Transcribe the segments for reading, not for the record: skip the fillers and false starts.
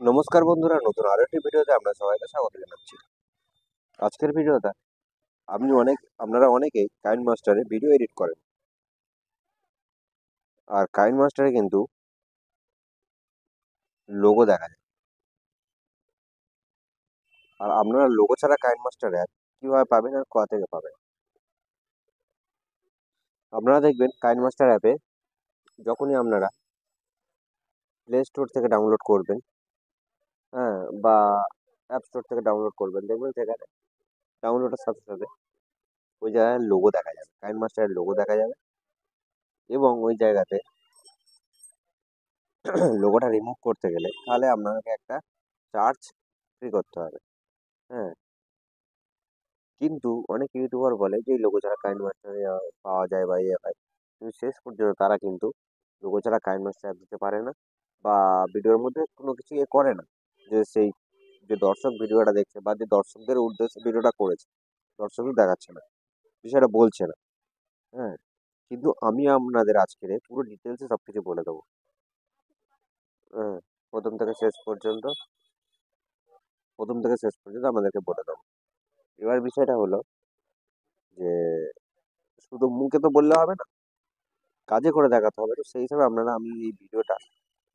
নমস্কার বন্ধুরা, নতুন আরো একটি ভিডিওতে আমরা সবাইকে স্বাগত জানাচ্ছি। আজকের ভিডিওটা আপনারা অনেকেই কাইন মাস্টারে ভিডিও এডিট করেন। আর কাইন মাস্টারে কিন্তু লোগো দেখা যায়। আর আপনারা লোগো ছাড়া কাইন মাস্টার অ্যাপ কিভাবে পাবেন আর কোথা থেকে পাবেন? আপনারা দেখবেন কাইন মাস্টার অ্যাপে যখনই আপনারা প্লে স্টোর থেকে ডাউনলোড করবেন, হ্যাঁ, বা অ্যাপ স্টোর থেকে ডাউনলোড করবেন, দেখবেন সেখানে ডাউনলোডের সাথে সাথে ওই জায়গায় লোগো দেখা যাবে, কাইন মাস্টারের লোগো দেখা যাবে। এবং ওই জায়গাতে লোগোটা রিমুভ করতে গেলে তাহলে আপনাকে একটা চার্জ পে করতে হবে। হ্যাঁ, কিন্তু অনেক ইউটিউবার বলে যে লোগো ছাড়া কাইন মাস্টার পাওয়া যায় বা ইয়ে হয়, কিন্তু শেষ পর্যন্ত তারা কিন্তু লোগো ছাড়া কাইন মাস্টার দিতে পারে না, বা ভিডিওর মধ্যে কোনো কিছু ইয়ে করে না, যে সেই যে দর্শক ভিডিওটা দেখছে বা যে দর্শকদের উদ্দেশ্যে ভিডিওটা করেছে দর্শকদের দেখাচ্ছে না, বিষয়টা বলছে না। হ্যাঁ, কিন্তু আমি আপনাদের আজকের পুরো ডিটেলসে সব কিছু বলে দেবো। হ্যাঁ, প্রথম থেকে শেষ পর্যন্ত প্রথম থেকে শেষ পর্যন্ত আমাদেরকে বলে দেবো। এবার বিষয়টা হলো যে শুধু মুখে তো বললে হবে না, কাজে করে দেখাতে হবে। তো সেই হিসাবে আমি এই ভিডিওটা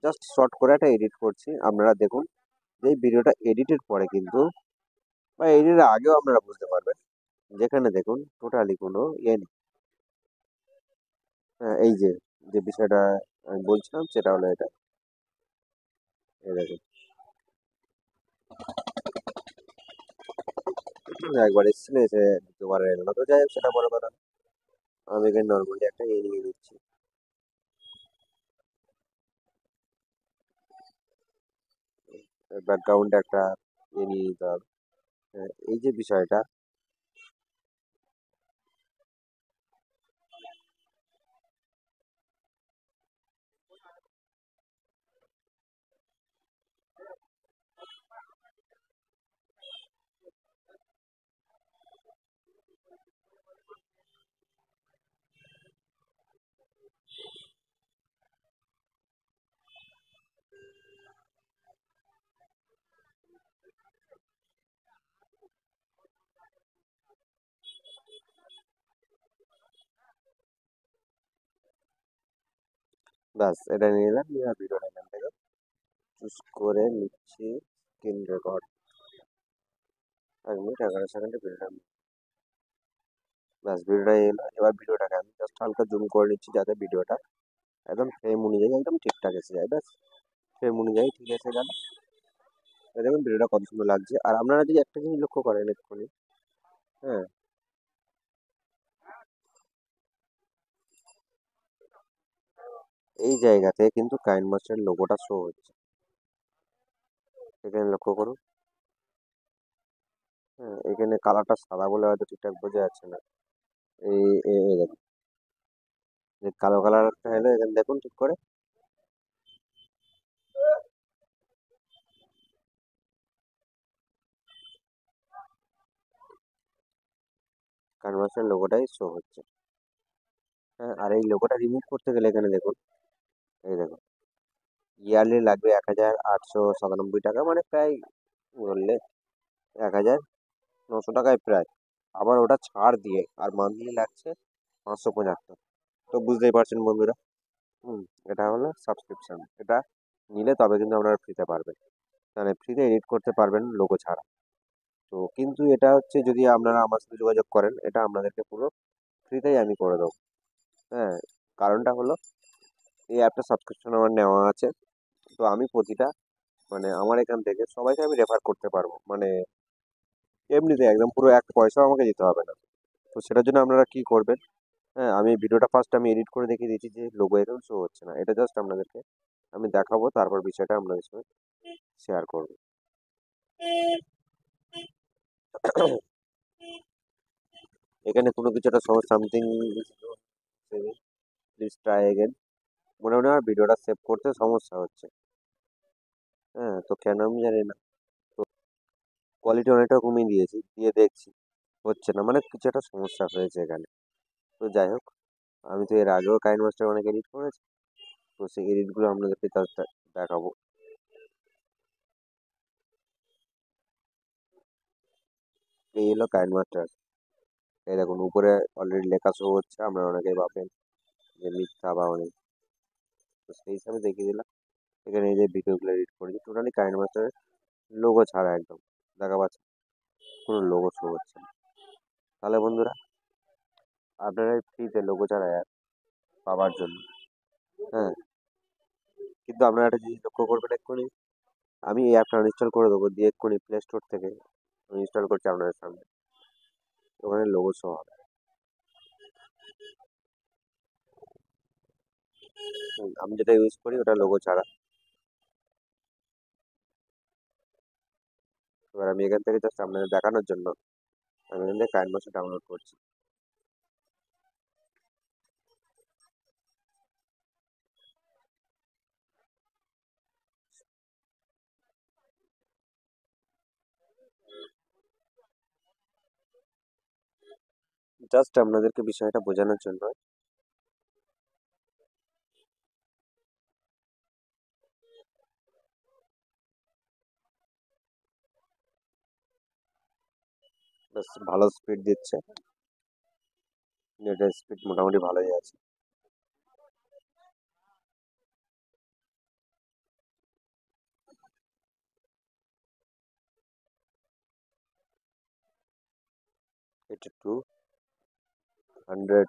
জাস্ট শর্ট করে একটা এডিট করছি, আপনারা দেখুন। যে এই ভিডিওটা এডিটের পরে কিন্তু, বা এডিটের আগেও আপনারা বুঝতে পারবেন, যেখানে দেখুন টোটালি কোনো ইয়ে নেই। হ্যাঁ, এই যে যে বিষয়টা আমি বলছিলাম সেটা হলো এটা। এই দেখুন, একবার এসেছিল, এসে দ্বিতীয়বার এলো না, তো যাই হোক সেটা বড় কথা না। আমি এখানে নর্মালি একটা ইয়ে নিয়ে নিচ্ছি। ব্যাকগ্রাউন্ডে একটা ইয়ে নিয়ে নিতে হবে। হ্যাঁ, এই যে বিষয়টা, ব্যাস এটা নিয়ে নিলাম, নিয়ে ভিডিওটা এখান থেকে চুজ করে নিচ্ছি। স্ক্রিন রেকর্ড, 1 মিনিট 11 সেকেন্ডে ভিডিওটা। ব্যাস ভিডিওটা এলো। এবার ভিডিওটাকে আমি জাস্ট হালকা জুম করে নিচ্ছি, যাতে ভিডিওটা একদম ফ্রেম অনুযায়ী একদম ঠিকঠাক এসে যায়। ব্যাস ফ্রেম অনুযায়ী ঠিক এসে গেল। এবার দেখুন ভিডিওটা কত সুন্দর লাগছে। আর আপনারা যদি একটা জিনিস লক্ষ্য করেন এক্ষুনি, হ্যাঁ, এই জায়গাতে কিন্তু কাইন মাস্টারের লোগোটা শো হচ্ছে, এখানে লক্ষ্য করুন। হ্যাঁ, এখানে কালারটা সাদা বলে হয়তো ঠিকঠাক বোঝা যাচ্ছে না। এই এই দেখুন, যে কালো কালারটা এলো, এখানে দেখুন ঠিক করে। কাইন মাস্টারের লোগোটাই শো হচ্ছে। হ্যাঁ, আর এই লোগোটা রিমুভ করতে গেলে এখানে দেখুন, এই দেখুন, ইয়ারলি লাগবে 1897 টাকা, মানে প্রায় বললে 1900 টাকায় প্রায়। আবার ওটা ছাড় দিয়ে আর মান্থলি লাগছে 575। তো বুঝতেই পারছেন বন্ধুরা। হুম, এটা হলো সাবস্ক্রিপশন। এটা নিলে তবে কিন্তু আপনারা ফ্রিতে পারবেন, মানে ফ্রিতে এডিট করতে পারবেন লোগো ছাড়া। তো কিন্তু এটা হচ্ছে, যদি আপনারা আমার সাথে যোগাযোগ করেন, এটা আপনাদেরকে পুরো ফ্রিতেই আমি করে দেবো। হ্যাঁ, কারণটা হলো এই অ্যাপটা সাবস্ক্রিপশন আমার নেওয়া আছে। তো আমি প্রতিটা, মানে আমার এখান থেকে সবাইকে আমি রেফার করতে পারবো, মানে এমনিতে একদম পুরো এক পয়সাও আমাকে দিতে হবে না। তো সেটার জন্য আপনারা কি করবেন, হ্যাঁ, আমি ভিডিওটা ফার্স্ট আমি এডিট করে দেখিয়ে দিয়েছি যে লোগো এখানে শো হচ্ছে না, এটা জাস্ট আপনাদেরকে আমি দেখাবো, তারপর বিষয়টা আপনাদের সঙ্গে শেয়ার করবো। এখানে কোনো কিছু একটা সমস্যা, সামথিং প্লিজ ট্রাই এগেন, মনে মনে আমার ভিডিওটা সেভ করতে সমস্যা হচ্ছে। হ্যাঁ, তো কেন আমি জানি না। তো কোয়ালিটি অনেকটা কমিয়ে দিয়েছি, দিয়ে দেখছি হচ্ছে না, মানে কিছু একটা সমস্যা হয়েছে এখানে। তো যাই হোক, আমি তো এর আগেও কাইন মাস্টার অনেক এডিট করেছি, তো সেই এডিটগুলো আপনাদেরকে জাস্ট দেখাবো। এই হলো কাইন মাস্টার। এই দেখুন উপরে অলরেডি লেখা শো হচ্ছে, আপনারা অনেকেই ভাবেন যে মিথ্যা বা অনেক, তো সেই হিসাবে দেখিয়ে দিলাম। এখানে এই যে ভিডিওগুলো এডিট করেছি টোটালি কাইন মাস্টারের লোগো ছাড়া একদম, দেখা পাচ্ছে কোনো লোগো শো হচ্ছে না। তাহলে বন্ধুরা, আপনারা ফ্রিতে লোগো ছাড়া অ্যাপ পাওয়ার জন্য, হ্যাঁ, কিন্তু আপনারা একটা জিনিস লক্ষ্য করবেন এক্ষুনি, আমি এই অ্যাপটা ইনস্টল করে দেবো, দিয়ে এক্ষুনি প্লে স্টোর থেকে আমি ইনস্টল করছি আপনাদের সামনে, ওখানে লোগো শো হবে। আমি যেটা ইউজ করি ওটা লোগো ছাড়া। এবার আমি এখান থেকে জাস্ট আপনাদের দেখানোর জন্য আমি এখান থেকে কাইন মাস্টার ডাউনলোড করছি। জাস্ট আপনাদেরকে বিষয়টা বোঝানোর জন্য। বেশ ভালো স্পিড দিচ্ছে, নেটের স্পিড মোটামুটি ভালোই আছে। এটা 200,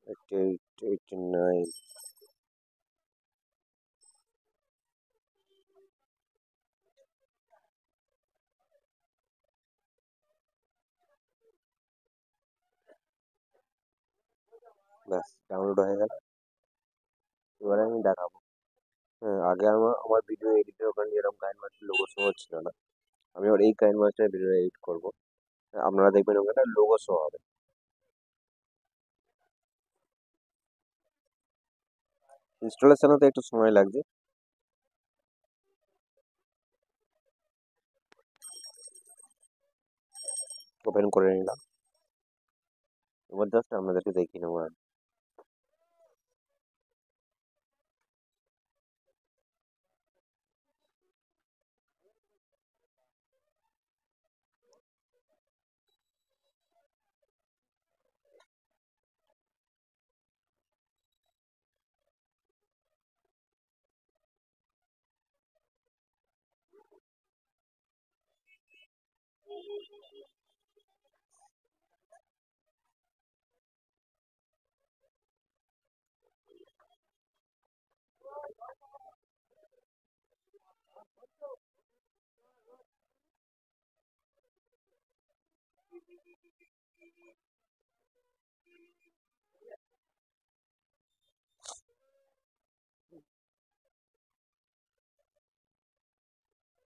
88, 89, ব্যাস ডাউনলোড হয়ে গেল। এবারে আমি দেখাবো। হ্যাঁ, আগে আমার আমার ভিডিও এডিটের ওখানে এরকম কাইন মাস্টার লোগো শো হচ্ছিল না, আমি ওর এই কাইন মাস্টার ভিডিও এডিট করবো, আপনারা দেখবেন ওখানে লোগো শো হবে। ইনস্টলেশনে তো একটু সময় লাগছে। ওপেন করে নিলাম, এবার জাস্ট আপনাদেরকে দেখিয়ে নেবো।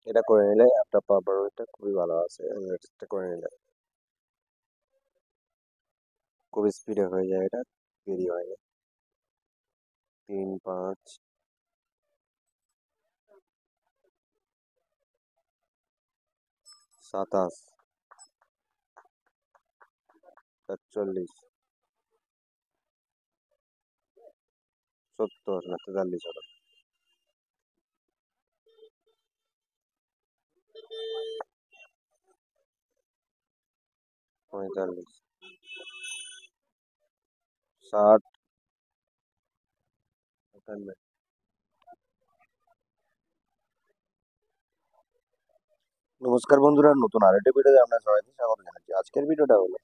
এটা করে নিলে অ্যাপটা পারফরমেন্সটা খুবই ভালো আছে, এটা করে নিলে খুব স্পিডে হয়ে যায়, এটা দেরি হয় না। 3, 5, 27, 41, 70 না 43 হলো, 45, 60, 58। নমস্কার বন্ধুরা, নতুন আরেকটি ভিডিওতে আপনার সবাইকে স্বাগত জানাচ্ছি। আজকের ভিডিওটা হলো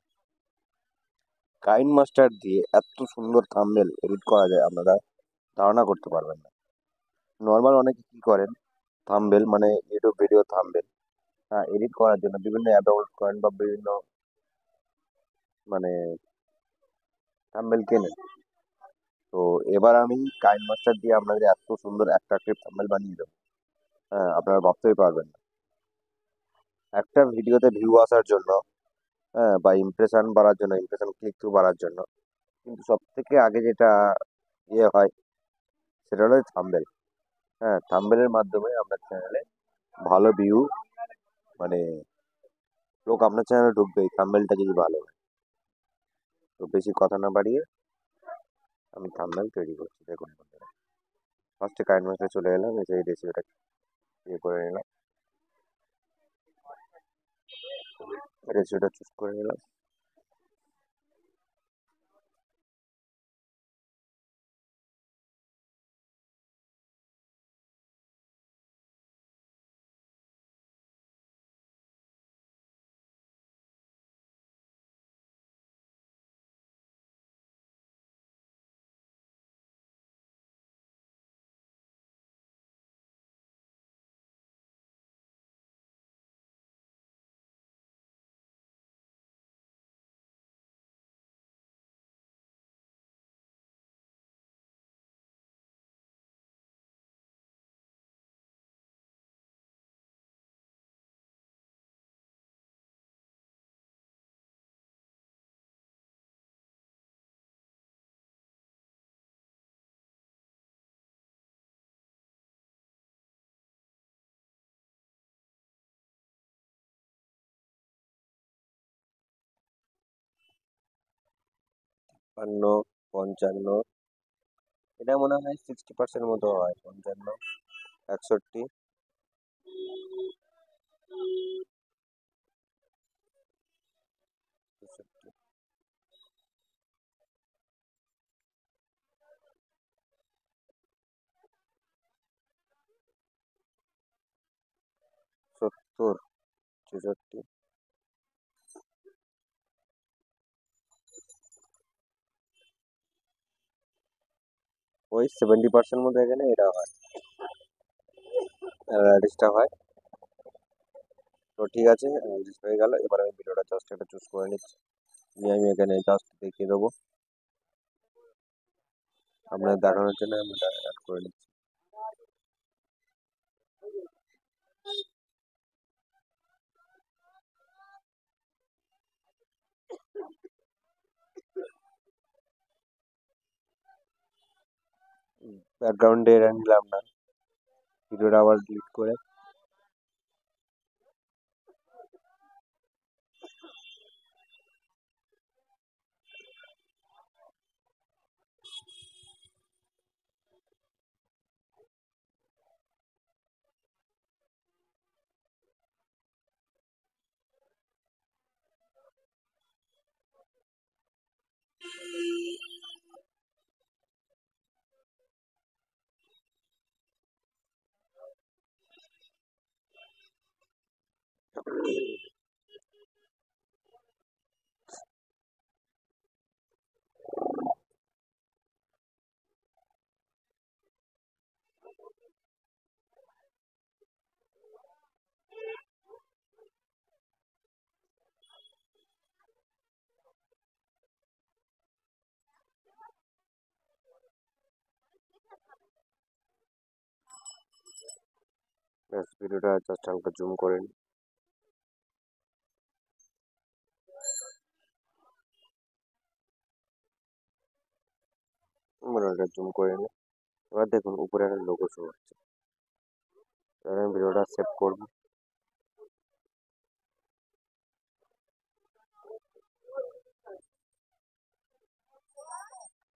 কাইন মাস্টার দিয়ে এত সুন্দর থাম্বনেল এডিট করা যায় আপনারা ধারণা করতে পারবেন না। নর্মাল অনেকে কি করেন, থাম্বনেল মানে ইউটিউব ভিডিও থাম্বনেল, হ্যাঁ, এডিট করার জন্য বিভিন্ন অ্যাপ ডাউনলোড করেন বা বিভিন্ন মানে থাম্বনেল কেনেন। তো এবার আমি কাইন মাস্টার দিয়ে আপনাদের এত সুন্দর অ্যাট্রাকটিভ থাম্বনেল বানিয়ে দেবো, হ্যাঁ, আপনারা ভাবতেই পারবেন না। একটা ভিডিওতে ভিউ আসার জন্য, হ্যাঁ, বা ইমপ্রেশন বাড়ার জন্য, ইমপ্রেশন ক্লিক থ্রু বাড়ার জন্য, কিন্তু সব থেকে আগে যেটা ইয়ে হয় সেটা হলো থাম্বনেল। হ্যাঁ, থাম্বনেলের মাধ্যমে আপনার চ্যানেলে ভালো ভিউ, মানে লোক আপনার চ্যানেলে ঢুকবে এই থাম্বনেলটা যদি ভালো হয়। তো বেশি কথা না বাড়িয়ে আমি থাম্বনেল তৈরি করছি, দেখুন বন্ধুরা। ফার্স্টে কাইন মাস্টারে চলে এলাম, এই যে এই রেসিপিটা ইয়ে করে নিলাম, রেশিওটা চুজ করে নিলাম। 55, 55, এটা মনে হয় 60% মতো হয়, 55, 61, 63, 70, 66, ওই 70% মতো এখানে এটা হয়, র্যাডিশটা হয়। তো ঠিক আছে, র্যাডিশ হয়ে গেল। এবার আমি ভিডিওটা জাস্ট এটা চুজ করে নিচ্ছি, নিয়ে আমি এখানে জাস্ট দেখিয়ে দেবো আপনার দেখানোর জন্য, আমি এটা অ্যাড করে নিচ্ছি। ব্যাকগ্রাউন্ডে এটা নিলাম না, ভিডিওটা আবার ডিলিট করে ভিডিওটা জাস্ট হালকা জুম করে নিই। ভিডিওটা জুম করে নিই। এবার দেখুন উপরে একটা লোগো শো হচ্ছে। এবার আমি ভিডিওটা সেভ করবো।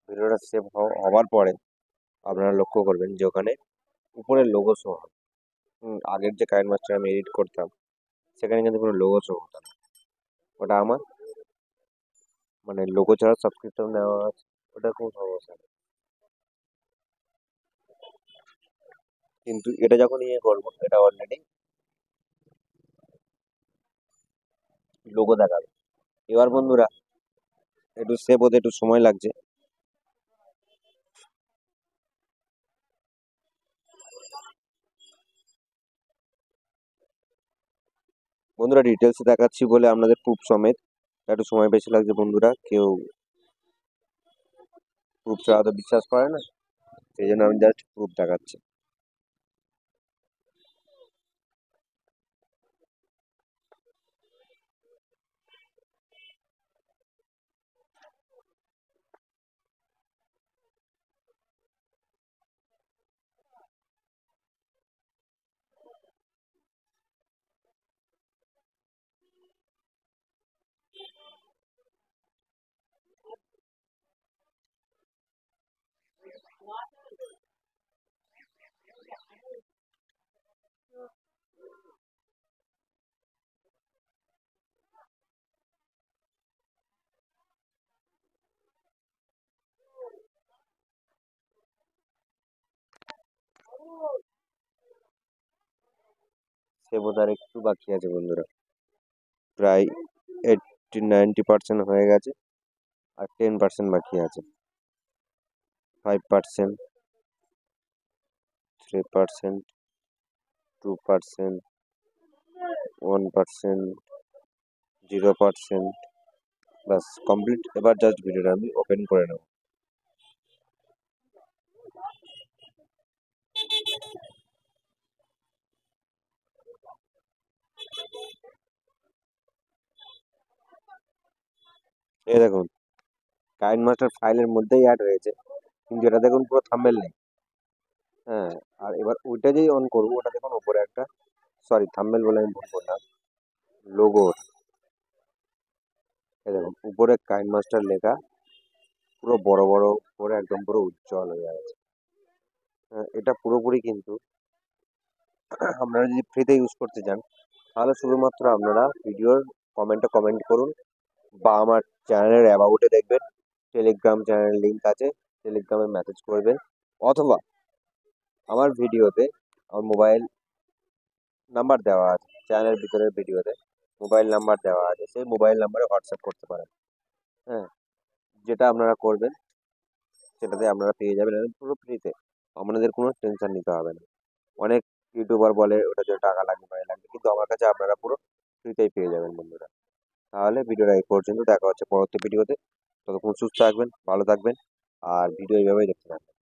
ভিডিওটা সেভ হওয়ার পরে আপনারা লক্ষ্য করবেন যে ওখানে উপরে লোগো শো হয়। আগের যে কাইন মাস্টার আমি এডিট করতাম, সেখানে কিন্তু কোনো লোগো শো হতো না। ওটা আমার মানে লোগো ছাড়া সাবস্ক্রিপশন নেওয়া আছে, ওটা কোনো সমস্যা নেই। কিন্তু এটা যখন ইয়ে করবো, এটা অলরেডি লোগো দেখাবে। এবার বন্ধুরা একটু সেভ হতে একটু সময় লাগছে। বন্ধুরা ডিটেলসে দেখাচ্ছি বলে আপনাদের প্রুফ সমেত একটু সময় বেশি লাগছে। বন্ধুরা কেউ প্রুফ ছাড়া তো বিশ্বাস করে না, সেই জন্য আমি জাস্ট প্রুফ দেখাচ্ছি। সেভ হতে আর একটু বাকি আছে বন্ধুরা, প্রায় 80-90% হয়ে গেছে, আর 10% বাকি আছে। 5%, 3%, 2%, 1%, 0%। বাস কমপ্লিট। এবার জাস্ট ভিডিওটা আমি ওপেন করে নেব। এই দেখুন, কাইন মাস্টার ফাইলের মধ্যেই অ্যাড হয়েছে, কিন্তু এটা দেখুন পুরো থাম্বনেল নেই। হ্যাঁ, আর এবার ওইটা যেই অন করবো, ওটা দেখুন ওপরে একটা, সরি থাম্বনেল বলে আমি ভুল করলাম, লোগো। এই দেখুন উপরে কাইন মাস্টার লেখা, পুরো বড় বড় করে একদম পুরো উজ্জ্বল হয়ে আছে। হ্যাঁ, এটা পুরোপুরি কিন্তু আপনারা যদি ফ্রিতে ইউজ করতে চান, তাহলে শুধুমাত্র আপনারা ভিডিওর কমেন্ট করুন, বা আমার চ্যানেলের অ্যাবাউটে দেখবেন টেলিগ্রাম চ্যানেলের লিঙ্ক আছে, টেলিগ্রামে মেসেজ করবেন, অথবা আমার ভিডিওতে আমার মোবাইল নাম্বার দেওয়া আছে, চ্যানেলের ভিতরের ভিডিওতে মোবাইল নাম্বার দেওয়া আছে, সেই মোবাইল নাম্বারে হোয়াটসঅ্যাপ করতে পারেন। হ্যাঁ, যেটা আপনারা করবেন সেটাতে আপনারা পেয়ে যাবেন একদম পুরো ফ্রিতে, আপনাদের কোনো টেনশন নিতে হবে না। অনেক ইউটিউবার বলে ওটার জন্য টাকা লাগবে লাগবে, কিন্তু আমার কাছে আপনারা পুরো ফ্রিতেই পেয়ে যাবেন বন্ধুরা। তাহলে ভিডিওটা এই পর্যন্ত, দেখা হচ্ছে পরবর্তী ভিডিওতে। ততক্ষণ সুস্থ থাকবেন, ভালো থাকবেন, আর ভিডিও এইভাবেই দেখতে থাকবেন।